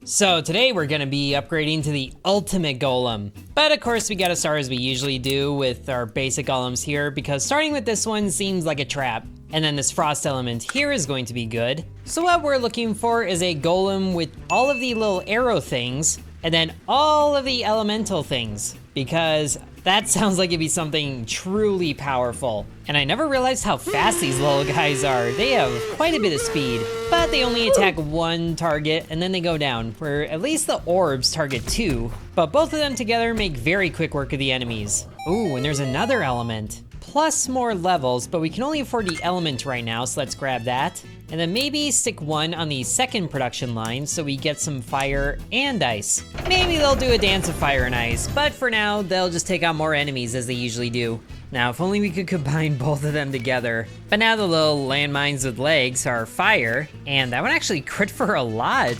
So today we're gonna be upgrading to the ultimate golem. But of course we gotta start as we usually do with our basic golems here, because starting with this one seems like a trap. And then this frost element here is going to be good. So what we're looking for is a golem with all of the little arrow things, and then all of the elemental things, because that sounds like it'd be something truly powerful. And I never realized how fast these little guys are. They have quite a bit of speed, but they only attack one target and then they go down, where at least the orbs target two, but both of them together make very quick work of the enemies. Ooh, and there's another element. Plus more levels, but we can only afford the element right now, so let's grab that. And then maybe stick one on the second production line so we get some fire and ice. Maybe they'll do a dance of fire and ice, but for now, they'll just take out more enemies as they usually do. Now, if only we could combine both of them together. But now the little landmines with legs are fire, and that one actually crit for a lot.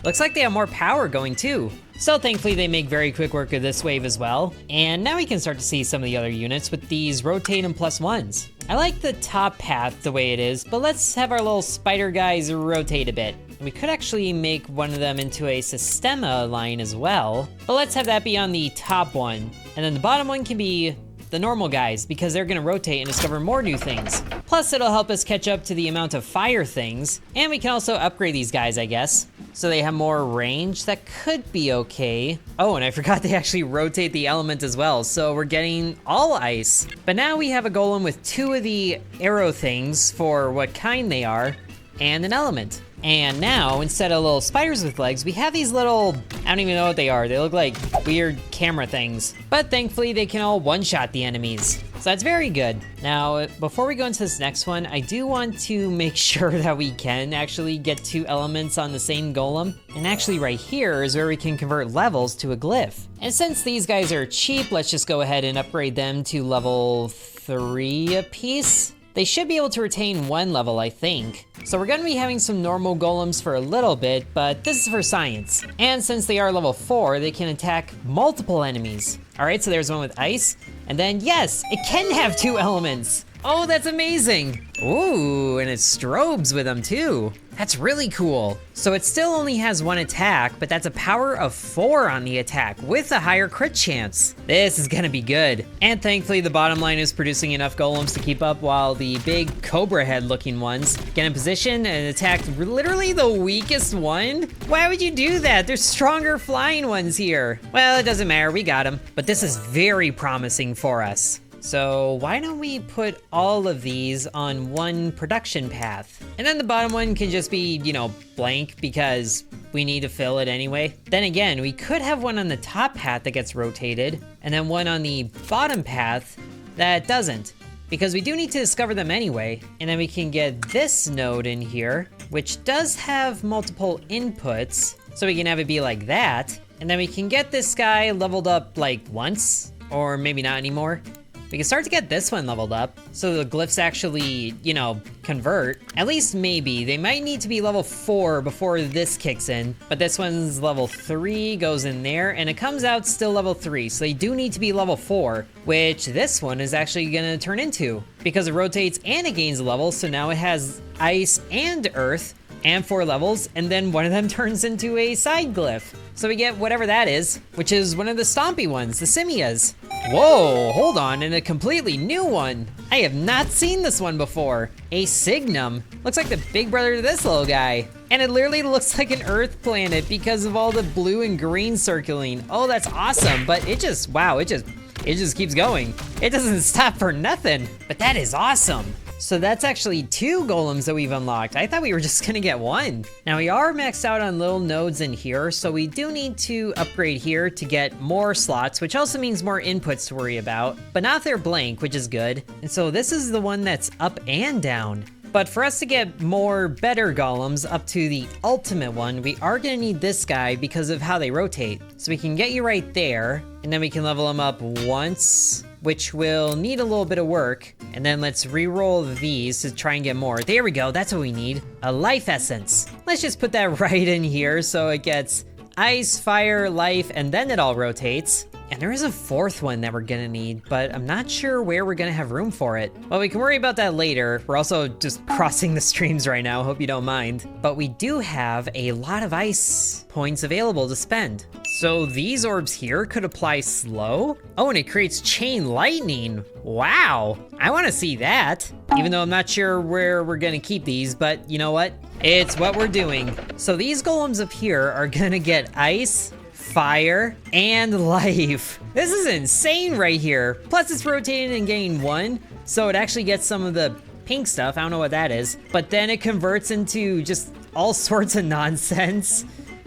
Looks like they have more power going too. So thankfully they make very quick work of this wave as well. And now we can start to see some of the other units with these rotate and +1s. I like the top path the way it is, but let's have our little spider guys rotate a bit. We could actually make one of them into a Systema line as well, but let's have that be on the top one. And then the bottom one can be the normal guys, because they're gonna rotate and discover more new things. Plus it'll help us catch up to the amount of fire things, and we can also upgrade these guys, I guess. So they have more range, that could be okay. Oh, and I forgot they actually rotate the element as well, so we're getting all ice. But now we have a golem with two of the arrow things for what kind they are, and an element. And now, instead of little spiders with legs, we have these little, I don't even know what they are. They look like weird camera things. But thankfully, they can all one-shot the enemies. So that's very good. Now, before we go into this next one, I do want to make sure that we can actually get two elements on the same golem. And actually right here is where we can convert levels to a glyph. And since these guys are cheap, let's just go ahead and upgrade them to level 3 apiece. They should be able to retain one level, I think. So we're gonna be having some normal golems for a little bit, but this is for science. And since they are level 4, they can attack multiple enemies. All right, so there's one with ice. And then yes, it can have two elements. Oh, that's amazing. Ooh, and it strobes with them too. That's really cool. So it still only has one attack, but that's a power of 4 on the attack with a higher crit chance. This is gonna be good. And thankfully the bottom line is producing enough golems to keep up while the big cobra head looking ones get in position and attack literally the weakest one. Why would you do that? There's stronger flying ones here. Well, it doesn't matter, we got them. But this is very promising for us. So why don't we put all of these on one production path? And then the bottom one can just be, you know, blank because we need to fill it anyway. Then again, we could have one on the top path that gets rotated, and then one on the bottom path that doesn't, because we do need to discover them anyway. And then we can get this node in here, which does have multiple inputs, so we can have it be like that. And then we can get this guy leveled up like once, or maybe not anymore. We can start to get this one leveled up, so the glyphs actually, you know, convert. At least maybe. They might need to be level 4 before this kicks in, but this one's level 3, goes in there, and it comes out still level 3, so they do need to be level 4, which this one is actually gonna turn into, because it rotates and it gains a level, so now it has ice and earth, and 4 levels, and then one of them turns into a side glyph. So we get whatever that is, which is one of the stompy ones, the simias. Whoa, hold on, and a completely new one. I have not seen this one before. A Signum. Looks like the big brother to this little guy. And it literally looks like an Earth planet because of all the blue and green circling. Oh, that's awesome, but it just, wow, it just keeps going. It doesn't stop for nothing, but that is awesome. So that's actually 2 golems that we've unlocked. I thought we were just gonna get 1. Now we are maxed out on little nodes in here, so we do need to upgrade here to get more slots, which also means more inputs to worry about, but not if they're blank, which is good. And so this is the one that's up and down. But for us to get more better golems up to the ultimate one, we are gonna need this guy because of how they rotate. So we can get you right there, and then we can level him up once, which will need a little bit of work. And then let's re-roll these to try and get more. There we go, that's what we need. A life essence. Let's just put that right in here so it gets ice, fire, life, and then it all rotates. And there is a fourth one that we're gonna need, but I'm not sure where we're gonna have room for it. Well, we can worry about that later. We're also just crossing the streams right now, hope you don't mind. But we do have a lot of ice points available to spend. So these orbs here could apply slow? Oh, and it creates chain lightning. Wow, I wanna see that. Even though I'm not sure where we're gonna keep these, but you know what? It's what we're doing. So these golems up here are gonna get ice, fire, and life. This is insane right here. Plus it's rotating and getting 1, so it actually gets some of the pink stuff, I don't know what that is, but then it converts into just all sorts of nonsense,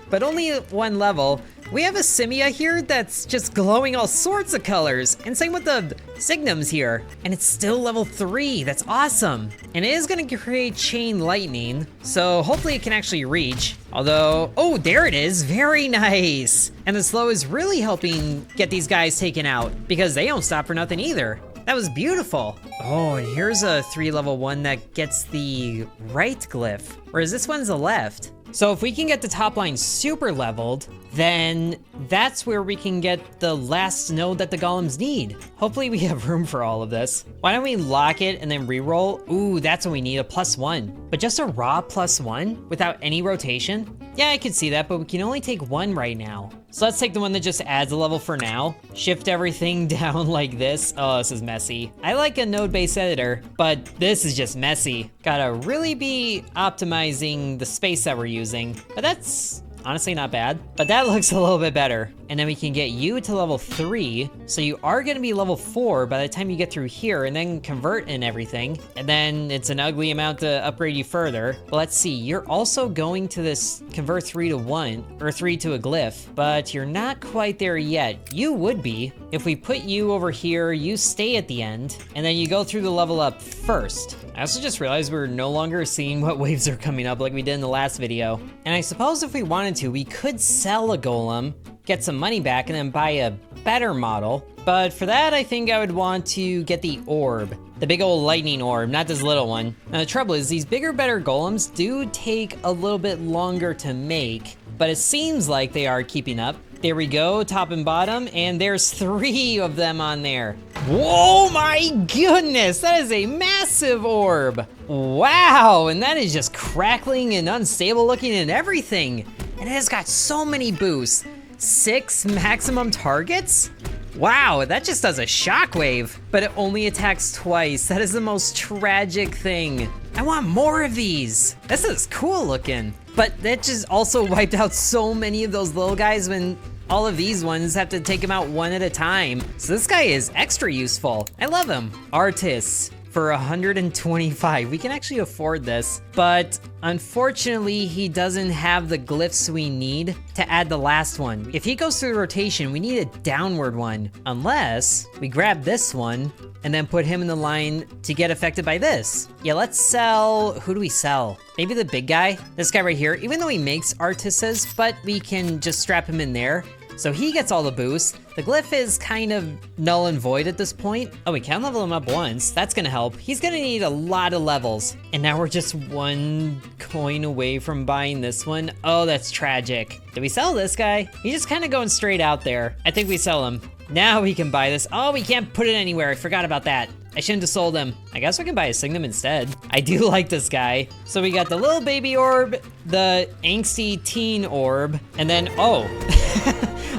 but only at 1 level. We have a Simia here that's just glowing all sorts of colors, and same with the Signums here, and it's still level 3, that's awesome. And it is gonna create chain lightning, so hopefully it can actually reach, although, oh, there it is, very nice. And the slow is really helping get these guys taken out, because they don't stop for nothing either. That was beautiful. Oh, and here's a 3 level 1 that gets the right glyph, whereas this one's the left. So if we can get the top line super leveled, then that's where we can get the last node that the golems need. Hopefully we have room for all of this. Why don't we lock it and then reroll? Ooh, that's what we need, a +1. But just a raw +1 without any rotation? Yeah, I could see that, but we can only take 1 right now. So let's take the one that just adds a level for now. Shift everything down like this. Oh, this is messy. I like a node-based editor, but this is just messy. Gotta really be optimizing the space that we're using, but that's honestly not bad, but that looks a little bit better. And then we can get you to level 3, so you are gonna be level 4 by the time you get through here, and then convert and everything. And then it's an ugly amount to upgrade you further. But let's see, you're also going to this convert 3 to 1, or 3 to a glyph, but you're not quite there yet. You would be. If we put you over here, you stay at the end, and then you go through the level up first. I also just realized we're no longer seeing what waves are coming up like we did in the last video. And I suppose if we wanted to, we could sell a golem, get some money back, and then buy a better model. But for that, I think I would want to get the orb. The big old lightning orb, not this little one. Now the trouble is, these bigger, better golems do take a little bit longer to make, but it seems like they are keeping up. There we go, top and bottom, and there's 3 of them on there. Whoa, my goodness, that is a massive orb. Wow, and that is just crackling and unstable looking and everything. And it has got so many boosts. 6 maximum targets? Wow, that just does a shockwave, but it only attacks twice. That is the most tragic thing. I want more of these. This is cool looking. But that just also wiped out so many of those little guys when all of these ones have to take them out 1 at a time. So this guy is extra useful. I love him. Artists for 125. We can actually afford this, but unfortunately he doesn't have the glyphs we need to add the last one. If he goes through the rotation, we need a downward one, unless we grab this one and then put him in the line to get affected by this. Yeah, let's sell, who do we sell? Maybe the big guy, this guy right here, even though he makes artists, but we can just strap him in there. So he gets all the boosts. The glyph is kind of null and void at this point. Oh, we can level him up once. That's gonna help. He's gonna need a lot of levels. And now we're just 1 coin away from buying this one. Oh, that's tragic. Did we sell this guy? He's just kind of going straight out there. I think we sell him. Now we can buy this. Oh, we can't put it anywhere. I forgot about that. I shouldn't have sold him. I guess we can buy a Signum instead. I do like this guy. So we got the little baby orb, the angsty teen orb, and then, oh.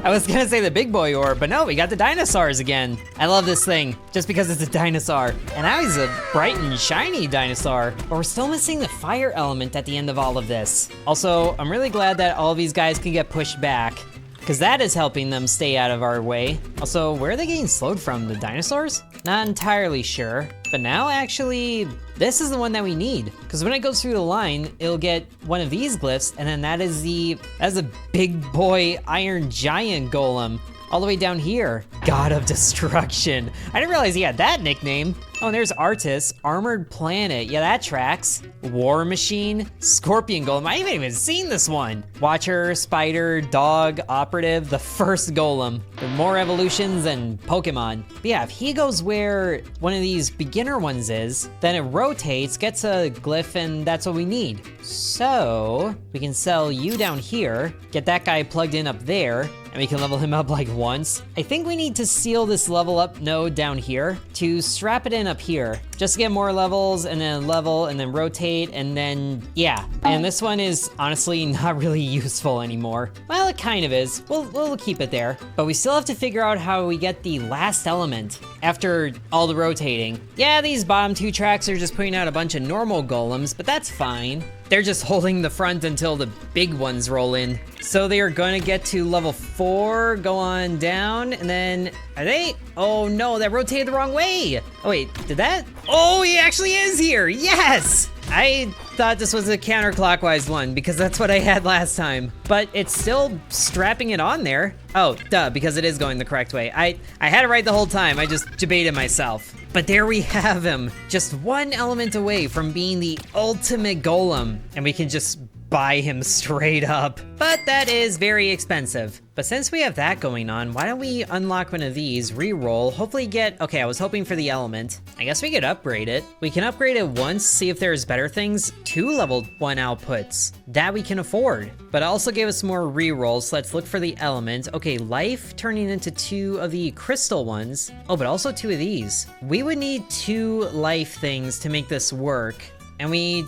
I was gonna say the big boy orb, but no, we got the dinosaurs again. I love this thing, just because it's a dinosaur. And now he's a bright and shiny dinosaur. But we're still missing the fire element at the end of all of this. Also, I'm really glad that all of these guys can get pushed back, because that is helping them stay out of our way. Also, where are they getting slowed from? The dinosaurs? Not entirely sure. But now, actually, this is the one that we need. Because when it goes through the line, it'll get one of these glyphs, and then that's a big boy iron giant golem. All the way down here. God of Destruction. I didn't realize he had that nickname. Oh, and there's Artis, Armored Planet. Yeah, that tracks. War Machine, Scorpion Golem. I haven't even seen this one. Watcher, Spider, Dog, Operative, the first Golem. With more evolutions than Pokemon. But yeah, if he goes where one of these beginner ones is, then it rotates, gets a glyph, and that's what we need. So we can sell you down here, get that guy plugged in up there, and we can level him up like once. I think we need to seal this level up node down here to strap it in up here, just to get more levels, and then level, and then rotate, and then, yeah. And this one is honestly not really useful anymore. Well, it kind of is. We'll keep it there. But we still have to figure out how we get the last element after all the rotating. Yeah, these bottom two tracks are just putting out a bunch of normal golems, but that's fine. They're just holding the front until the big ones roll in. So they are gonna get to level 4, go on down, and then, are they? Oh no, that rotated the wrong way. Oh wait, did that? Oh, he actually is here, yes! I thought this was a counterclockwise one because that's what I had last time, but it's still strapping it on there. Oh, duh, because it is going the correct way. I had it right the whole time, I just debated myself. But there we have him, just one element away from being the ultimate golem, and we can just buy him straight up. But that is very expensive. But since we have that going on, why don't we unlock one of these, re-roll, hopefully get, okay, I was hoping for the element. I guess we could upgrade it. We can upgrade it once, see if there's better things, 2 level 1 outputs that we can afford. But it also gave us more re-rolls, so let's look for the element. Okay, life turning into 2 of the crystal ones. Oh, but also 2 of these. We would need 2 life things to make this work, and we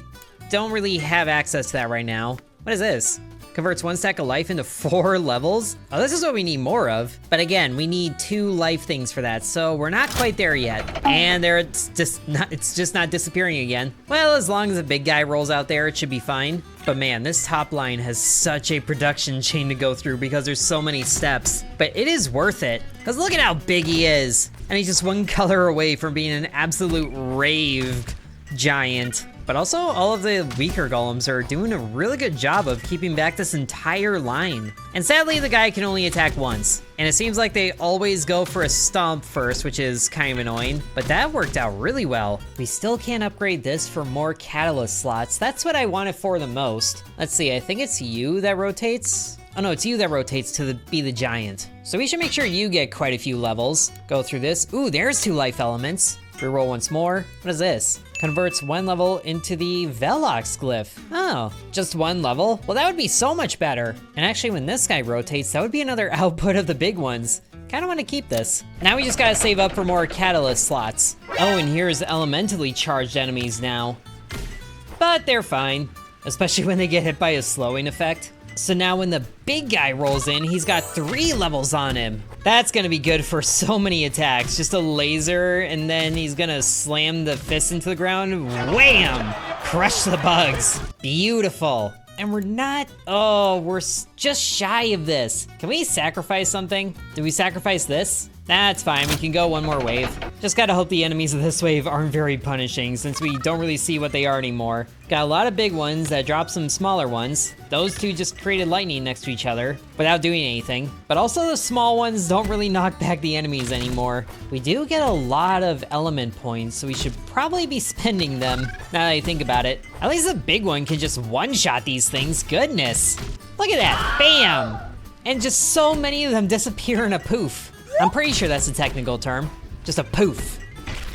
don't really have access to that right now. What is this? Converts 1 stack of life into 4 levels? Oh, this is what we need more of. But again, we need 2 life things for that, so we're not quite there yet. And it's just not disappearing again. Well, as long as the big guy rolls out there, it should be fine. But man, this top line has such a production chain to go through because there's so many steps. But it is worth it, because look at how big he is. And he's just one color away from being an absolute raved giant. But also, all of the weaker golems are doing a really good job of keeping back this entire line. And sadly, the guy can only attack once. And it seems like they always go for a stomp first, which is kind of annoying. But that worked out really well. We still can't upgrade this for more catalyst slots. That's what I wanted for the most. Let's see, I think it's you that rotates. Oh no, it's you that rotates to be the giant. So we should make sure you get quite a few levels. Go through this. Ooh, there's 2 life elements. Reroll once more. What is this? Converts 1 level into the Velox glyph. Oh, just 1 level? Well, that would be so much better. And actually, when this guy rotates, that would be another output of the big ones. Kinda wanna keep this. Now we just gotta save up for more catalyst slots. Oh, and here's elementally charged enemies now. But they're fine, especially when they get hit by a slowing effect. So now when the big guy rolls in, he's got 3 levels on him. That's gonna be good for so many attacks. Just a laser, and then he's gonna slam the fist into the ground. Wham! Crush the bugs. Beautiful. And we're not, oh, we're just shy of this. Can we sacrifice something? Do we sacrifice this? That's fine, we can go one more wave. Just gotta hope the enemies of this wave aren't very punishing since we don't really see what they are anymore. Got a lot of big ones that drop some smaller ones. Those 2 just created lightning next to each other without doing anything. But also the small ones don't really knock back the enemies anymore. We do get a lot of element points, so we should probably be spending them now that I think about it. At least the big one can just one-shot these things, goodness. Look at that, bam! And just so many of them disappear in a poof. I'm pretty sure that's the technical term. Just a poof.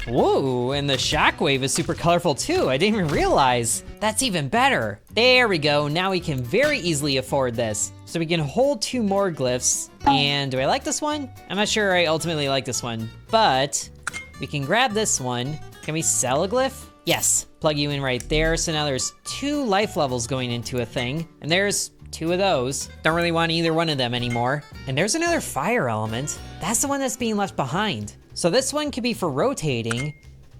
Whoa, and the shockwave is super colorful too. I didn't even realize. That's even better. There we go. Now we can very easily afford this. So we can hold 2 more glyphs. And do I like this one? I'm not sure I ultimately like this one, but we can grab this one. Can we sell a glyph? Yes, plug you in right there. So now there's 2 life levels going into a thing, and there's 2 of those. Don't really want either one of them anymore. And there's another fire element. That's the one that's being left behind. So this one could be for rotating,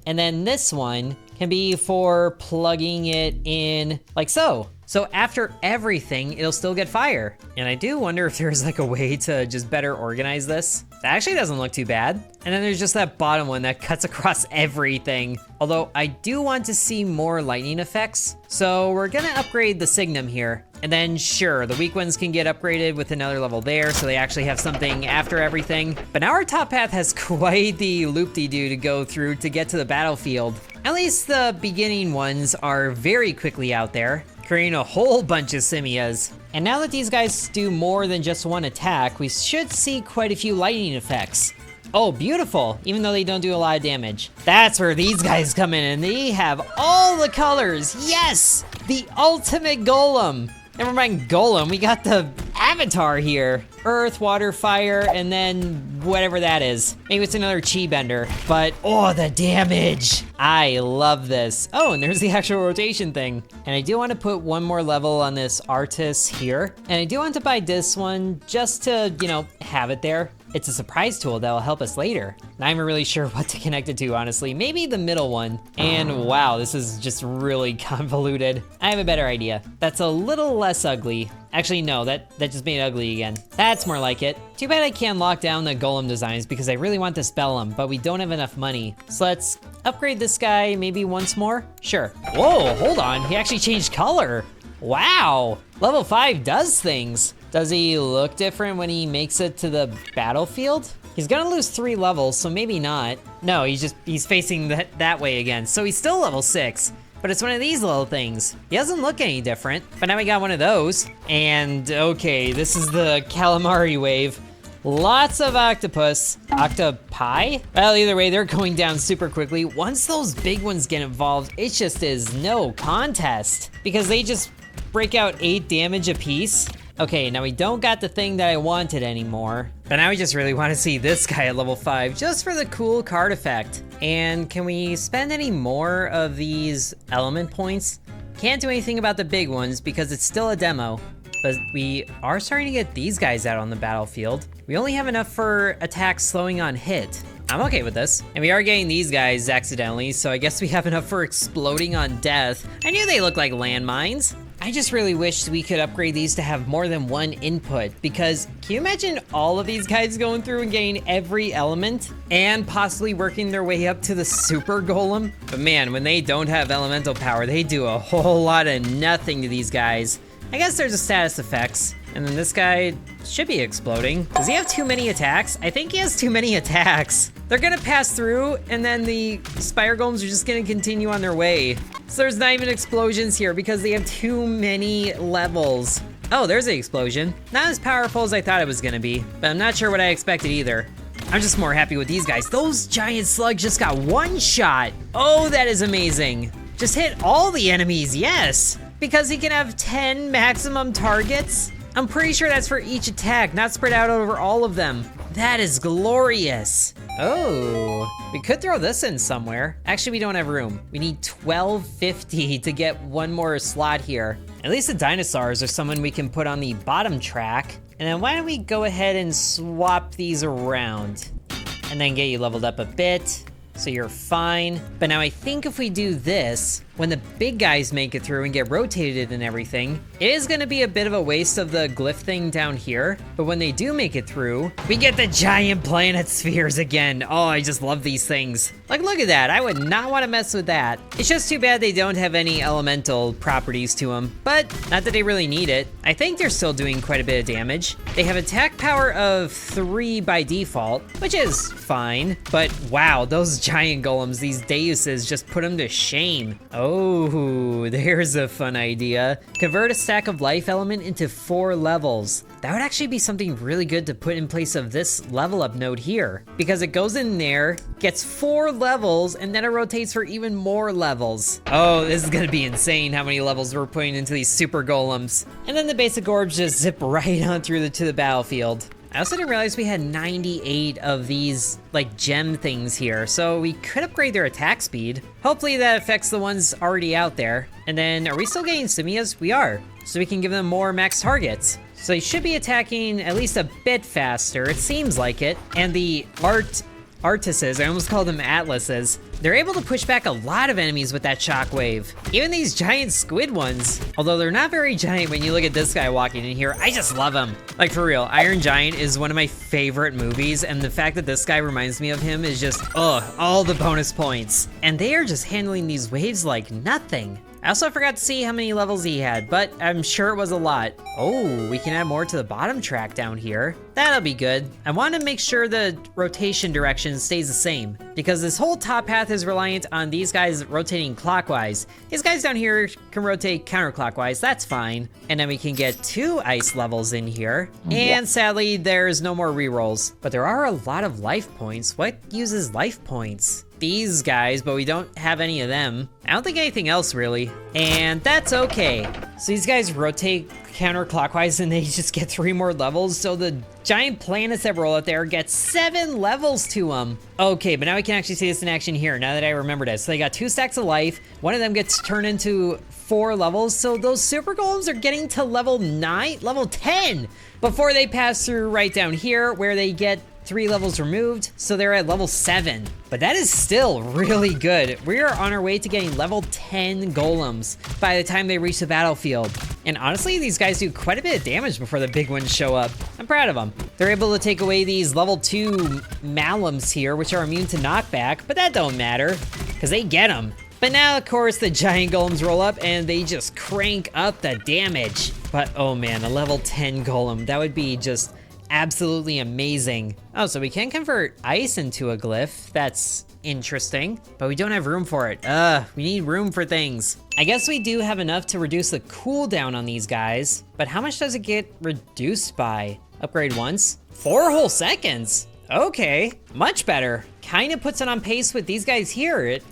and then this one can be for plugging it in like so. So after everything, it'll still get fire. And I do wonder if there's like a way to just better organize this. That actually doesn't look too bad. And then there's just that bottom one that cuts across everything. Although I do want to see more lightning effects. So we're gonna upgrade the Signum here. And then sure, the weak ones can get upgraded with another level there, so they actually have something after everything. But now our top path has quite the loop-de-doo to go through to get to the battlefield. At least the beginning ones are very quickly out there, creating a whole bunch of simias. And now that these guys do more than just one attack, we should see quite a few lightning effects. Oh, beautiful, even though they don't do a lot of damage. That's where these guys come in, and they have all the colors. Yes, the ultimate golem. Never mind golem, we got the avatar here. Earth, water, fire, and then whatever that is. Maybe it's another chi bender, but oh, the damage. I love this. Oh, and there's the actual rotation thing. And I do want to put one more level on this artist here. And I do want to buy this one just to, you know, have it there. It's a surprise tool that will help us later. Not even really sure what to connect it to, honestly. Maybe the middle one. And wow, this is just really convoluted. I have a better idea. That's a little less ugly. Actually, no, that just made it ugly again. That's more like it. Too bad I can't lock down the golem designs because I really want to spell them, but we don't have enough money. So let's upgrade this guy maybe once more. Sure. Whoa, hold on. He actually changed color. Wow, level 5 does things. Does he look different when he makes it to the battlefield? He's gonna lose 3 levels, so maybe not. No, he's facing that way again. So he's still level 6, but it's one of these little things. He doesn't look any different, but now we got one of those. And okay, this is the calamari wave. Lots of octopus. Octopi? Well, either way, they're going down super quickly. Once those big ones get involved, it just is no contest because they just break out 8 damage apiece. Okay, now we don't got the thing that I wanted anymore, but now we just really want to see this guy at level 5 just for the cool card effect. And can we spend any more of these element points? Can't do anything about the big ones because it's still a demo, but we are starting to get these guys out on the battlefield. We only have enough for attacks slowing on hit. I'm okay with this. And we are getting these guys accidentally, so I guess we have enough for exploding on death. I knew they looked like landmines. I just really wish we could upgrade these to have more than one input, because can you imagine all of these guys going through and getting every element and possibly working their way up to the super golem? But man, when they don't have elemental power, they do a whole lot of nothing to these guys. I guess there's a status effects. And then this guy should be exploding. Does he have too many attacks? I think he has too many attacks. They're gonna pass through, and then the Spire Golems are just gonna continue on their way. So there's not even explosions here because they have too many levels. Oh, there's the explosion. Not as powerful as I thought it was gonna be, but I'm not sure what I expected either. I'm just more happy with these guys. Those giant slugs just got one shot. Oh, that is amazing. Just hit all the enemies, yes. Because he can have 10 maximum targets. I'm pretty sure that's for each attack, not spread out over all of them. That is glorious. Oh, we could throw this in somewhere. Actually, we don't have room. We need 1250 to get one more slot here. At least the dinosaurs are someone we can put on the bottom track. And then why don't we go ahead and swap these around and then get you leveled up a bit. So you're fine. But now I think if we do this, when the big guys make it through and get rotated and everything, it is gonna be a bit of a waste of the glyph thing down here. But when they do make it through, we get the giant planet spheres again. Oh, I just love these things. Like, look at that. I would not want to mess with that. It's just too bad they don't have any elemental properties to them, but not that they really need it. I think they're still doing quite a bit of damage. They have attack power of 3 by default, which is fine, but wow, those giant golems, these deuses, just put them to shame. Oh, there's a fun idea. Convert a stack of life element into 4 levels. That would actually be something really good to put in place of this level up node here, because it goes in there, gets 4 levels, and then it rotates for even more levels. Oh, this is gonna be insane how many levels we're putting into these super golems. And then the basic orbs just zip right on through to the battlefield. I also didn't realize we had 98 of these, like, gem things here, so we could upgrade their attack speed. Hopefully that affects the ones already out there. And then, are we still getting simias? We are. So we can give them more max targets. So they should be attacking at least a bit faster, it seems like it. And the artises, I almost called them atlases, they're able to push back a lot of enemies with that shockwave. Even these giant squid ones. Although they're not very giant when you look at this guy walking in here. I just love him. Like for real, Iron Giant is one of my favorite movies, and the fact that this guy reminds me of him is just, all the bonus points. And they are just handling these waves like nothing. I also forgot to see how many levels he had, but I'm sure it was a lot. Oh, we can add more to the bottom track down here. That'll be good. I want to make sure the rotation direction stays the same, because this whole top path is reliant on these guys rotating clockwise. These guys down here can rotate counterclockwise, that's fine. And then we can get 2 ice levels in here. And sadly, there's no more rerolls. But there are a lot of life points. What uses life points? These guys, but we don't have any of them. I don't think anything else really, and that's okay. So these guys rotate counterclockwise and they just get 3 more levels, so the giant planets that roll out there get 7 levels to them. Okay, but now we can actually see this in action here, now that I remembered it. So they got 2 stacks of life, one of them gets turned into 4 levels, so those super golems are getting to level 9, level 10, before they pass through right down here, where they get 3 levels removed, so they're at level 7. But that is still really good. We are on our way to getting level 10 golems by the time they reach the battlefield. And honestly, these guys do quite a bit of damage before the big ones show up. I'm proud of them. They're able to take away these level 2 malems here, which are immune to knockback, but that don't matter, because they get them. But now, of course, the giant golems roll up and they just crank up the damage. But oh man, a level 10 golem, that would be just absolutely amazing. Oh, so we can convert ice into a glyph. That's interesting, but we don't have room for it. We need room for things. I guess we do have enough to reduce the cooldown on these guys, but how much does it get reduced by? Upgrade once? 4 whole seconds? Okay, much better. Kind of puts it on pace with these guys here. It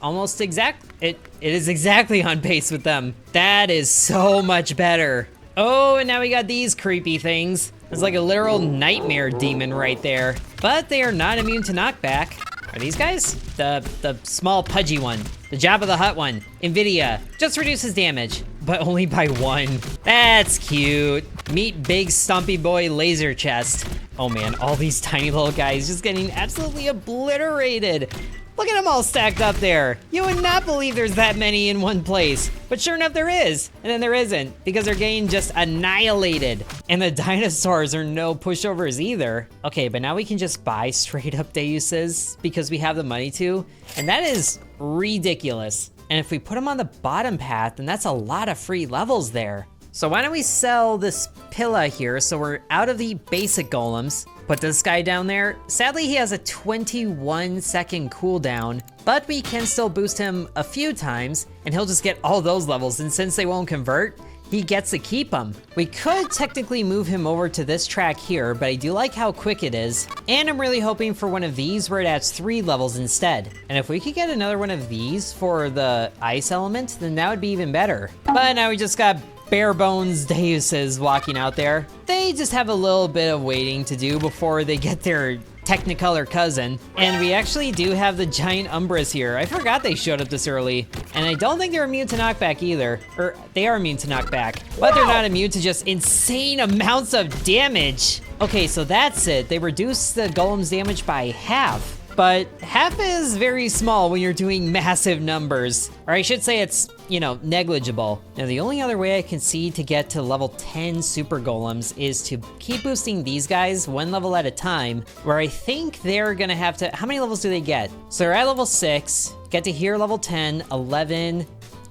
is exactly on pace with them. That is so much better. Oh, and now we got these creepy things. It's like a literal nightmare demon right there. But they are not immune to knockback. Are these guys? The small pudgy one. The Jabba the Hutt one. Nvidia. Just reduces damage, but only by 1. That's cute. Meet big stumpy boy laser chest. Oh man, all these tiny little guys just getting absolutely obliterated. Look at them all stacked up there. You would not believe there's that many in one place. But sure enough, there is. And then there isn't, because they're getting just annihilated. And the dinosaurs are no pushovers either. Okay, but now we can just buy straight up Deuses because we have the money to. And that is ridiculous. And if we put them on the bottom path, then that's a lot of free levels there. So why don't we sell this Pilla here so we're out of the basic golems. Put this guy down there. Sadly, he has a 21-second cooldown, but we can still boost him a few times, and he'll just get all those levels, and since they won't convert, he gets to keep them. We could technically move him over to this track here, but I do like how quick it is, and I'm really hoping for one of these where it adds 3 levels instead. And if we could get another one of these for the ice element, then that would be even better. But now we just got bare bones Deuses walking out there. They just have a little bit of waiting to do before they get their Technicolor cousin. And we actually do have the giant Umbras here. I forgot they showed up this early. And I don't think they're immune to knockback either. Or they are immune to knockback, but they're not immune to just insane amounts of damage. Okay, so that's it. They reduce the golem's damage by half. But half is very small when you're doing massive numbers. Or I should say it's, negligible. Now the only other way I can see to get to level 10 super golems is to keep boosting these guys 1 level at a time, where I think they're gonna have to, how many levels do they get? So they're at level 6, get to here level 10, 11,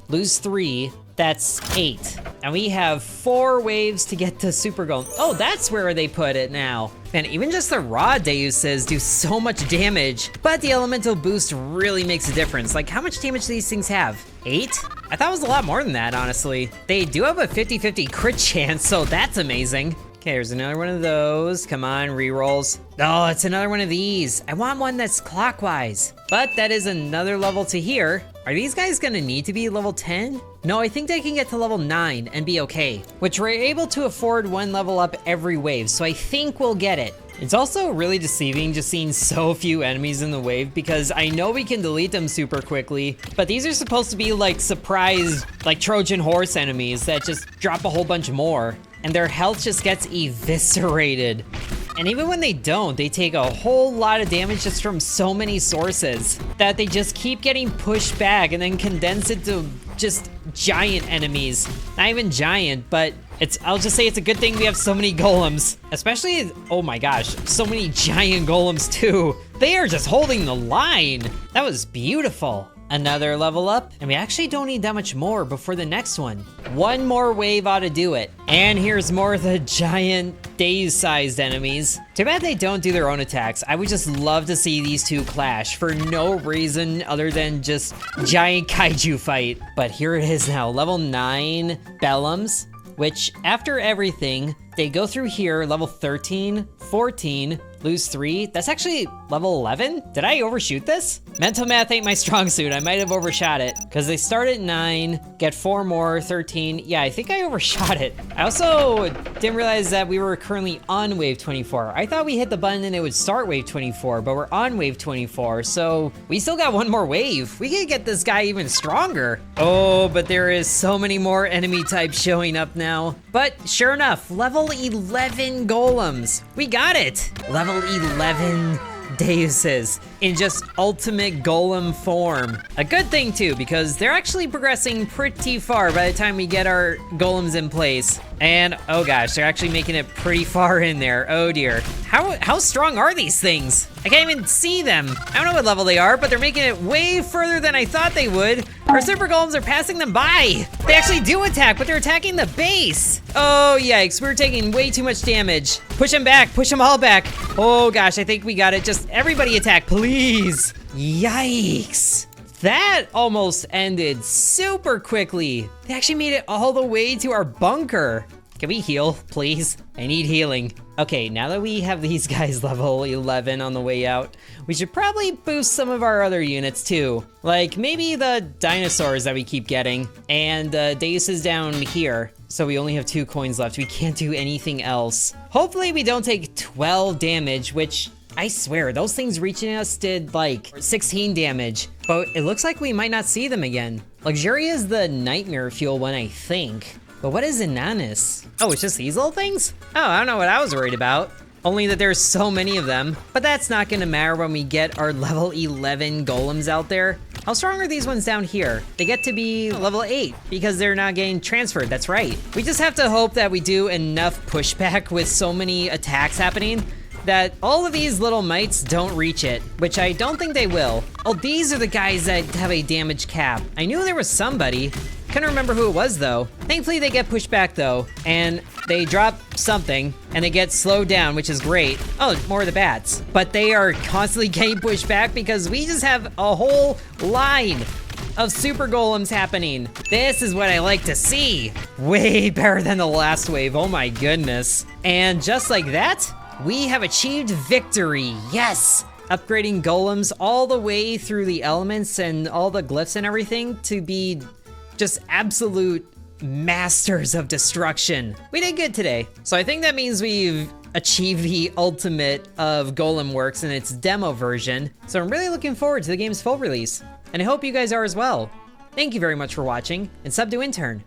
lose 3, that's 8. And we have 4 waves to get to super golem. Oh, that's where they put it now. Man, even just the raw Deuses do so much damage, but the elemental boost really makes a difference. Like, how much damage do these things have? 8? I thought it was a lot more than that, honestly. They do have a 50-50 crit chance, so that's amazing. Okay, there's another one of those. Come on, rerolls. Oh, it's another one of these. I want one that's clockwise. But that is another level to here. Are these guys gonna need to be level 10? No, I think they can get to level 9 and be okay, which we're able to afford 1 level up every wave, so I think we'll get it. It's also really deceiving just seeing so few enemies in the wave, because I know we can delete them super quickly, but these are supposed to be like surprise, like Trojan horse enemies that just drop a whole bunch more, and their health just gets eviscerated. And even when they don't, they take a whole lot of damage just from so many sources that they just keep getting pushed back and then condense into just giant enemies. Not even giant, but I'll just say it's a good thing we have so many golems. Especially, oh my gosh, so many giant golems too. They are just holding the line. That was beautiful. Another level up, and we actually don't need that much more before the next one. One more wave ought to do it. And here's more of the giant daze-sized enemies. Too bad they don't do their own attacks. I would just love to see these two clash for no reason other than just giant kaiju fight. But here it is now, level 9 golems, which after everything, they go through here, level 13, 14, lose 3. That's actually level 11? Did I overshoot this? Mental math ain't my strong suit. I might have overshot it because they start at 9, get 4 more, 13. Yeah, I think I overshot it. I also didn't realize that we were currently on wave 24. I thought we hit the button and it would start wave 24, but we're on wave 24, so we still got one more wave. We could get this guy even stronger. Oh, but there is so many more enemy types showing up now. But sure enough, level 11 golems. We got it. Level 11 deuses in just ultimate golem form. A good thing too, because they're actually progressing pretty far by the time we get our golems in place. And oh gosh, they're actually making it pretty far in there. Oh dear. How strong are these things? I can't even see them. I don't know what level they are, but they're making it way further than I thought they would. Our super golems are passing them by. They actually do attack, but they're attacking the base. Oh yikes, we're taking way too much damage. Push them back, push them all back. Oh gosh, I think we got it. Just everybody attack, please. Yikes. That almost ended super quickly. They actually made it all the way to our bunker. Can we heal, please? I need healing. Okay, now that we have these guys level 11 on the way out, we should probably boost some of our other units too. Like maybe the dinosaurs that we keep getting, and Deus is down here. So we only have 2 coins left. We can't do anything else. Hopefully we don't take 12 damage, which I swear, those things reaching us did like 16 damage, but it looks like we might not see them again. Luxuria is the nightmare fuel one, I think. But what is Inanus? Oh, it's just these little things? Oh, I don't know what I was worried about. Only that there's so many of them. But that's not gonna matter when we get our level 11 golems out there. How strong are these ones down here? They get to be level 8 because they're not getting transferred, that's right. We just have to hope that we do enough pushback with so many attacks happening that all of these little mites don't reach it, which I don't think they will. Oh, these are the guys that have a damage cap. I knew there was somebody. Couldn't remember who it was though. Thankfully they get pushed back though, and they drop something, and they get slowed down, which is great. Oh, more of the bats. But they are constantly getting pushed back because we just have a whole line of super golems happening. This is what I like to see. Way better than the last wave, oh my goodness. And just like that, we have achieved victory, yes! Upgrading golems all the way through the elements and all the glyphs and everything to be just absolute masters of destruction. We did good today. So I think that means we've achieved the ultimate of Golemworks in its demo version. So I'm really looking forward to the game's full release. And I hope you guys are as well. Thank you very much for watching, and sub to Intern.